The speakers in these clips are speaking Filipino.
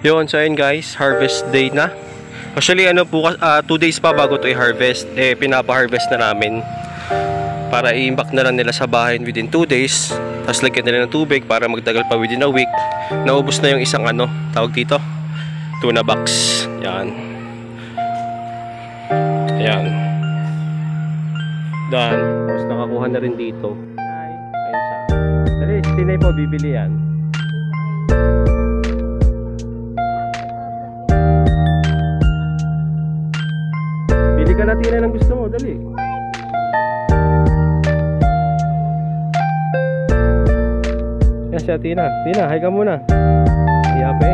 Yun, so ayun guys, harvest day na. Actually, 2 days pa bago to i-harvest. Pinapa-harvest na namin. Para i-imbak na lang nila sa bahay within 2 days. Tapos lagyan nila ng tubig para magtagal pa within a week. Naubos na yung isang tawag dito, tuna box. Yan. Ayan. Done. Tapos nakakuha na rin dito. Ayun siya. Dali, si Tinay po, bibili yan. Bili ka na, Tinay, ng gusto mo. Dali. Yan siya, Tina. Tina, hi ka muna. Iyape.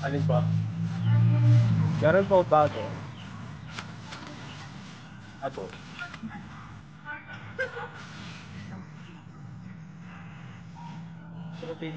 Alin pa? Garan pa ba ito? Ato. Sarapin.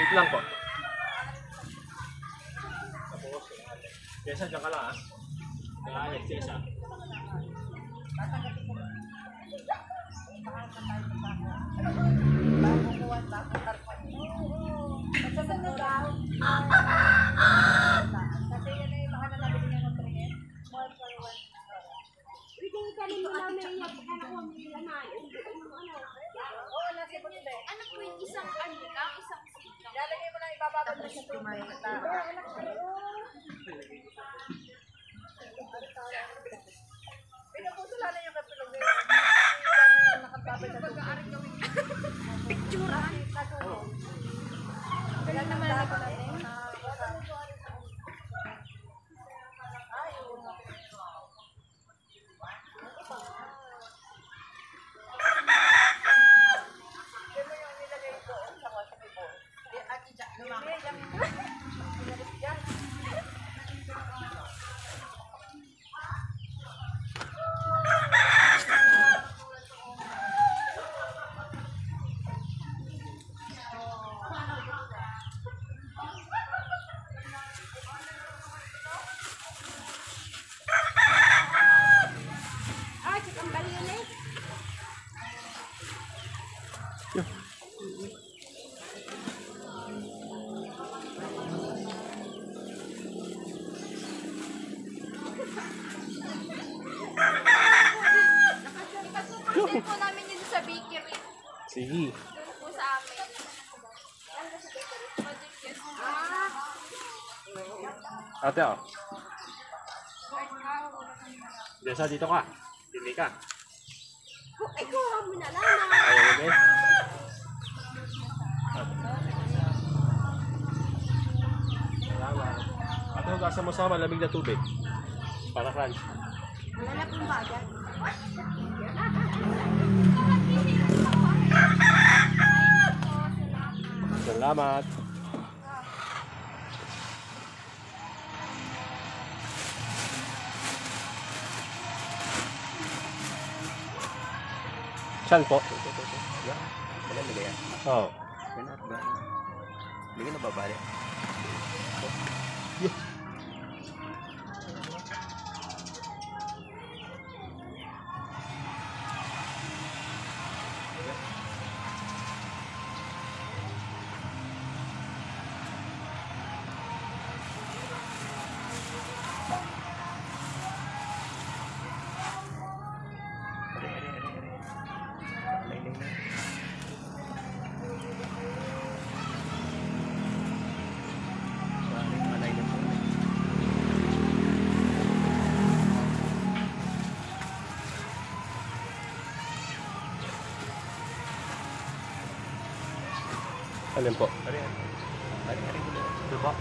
Wait lang po. Tapos, Jessa, dyan ka lang ah. Alex, Jessa. Ano po yung isang isang sitang? Lalagay mo lang ibababad mo sa tubig. Pinaputula na yung katulog na yun. Nakababad na tubig. Picture. Kaya naman natin. Ate, oh. Desa, dito ka. Pili ka. Ay, kuha mo na lang. Ayaw mo din. Ate, hugasan mo sa malamig na tubig. Para crunch. Wala na pong bagay. Salamat. Saan po? Wala nila yan. Oo. Wala ba? Hindi ka nababali. Alin po? Ito ba?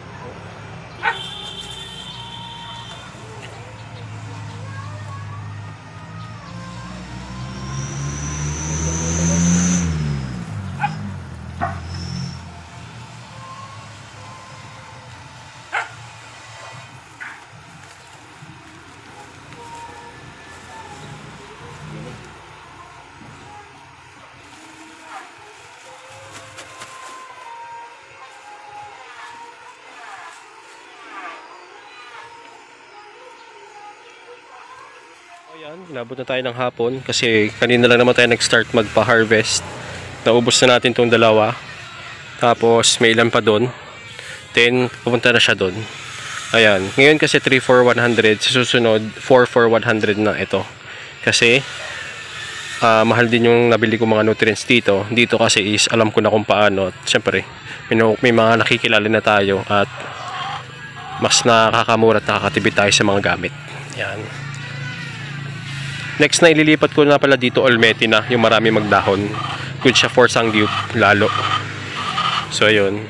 O yan, inabot na tayo ng hapon kasi kanina lang naman tayo nag-start magpa-harvest. Naubos na natin tong dalawa. Tapos may ilan pa doon. Then pupunta na siya doon. Ayan, ngayon kasi 3 for 100, sa susunod 4 for 100 na ito. Kasi mahal din yung nabili ko mga nutrients dito. Dito kasi is alam ko na kung paano. At syempre, may mga nakikilala na tayo at mas nakakamura at nakakatipid tayo sa mga gamit. Yan. Next na ililipat ko na pala dito Olmete na, yung marami magdahon. Good siya for sangyup lalo. So ayun.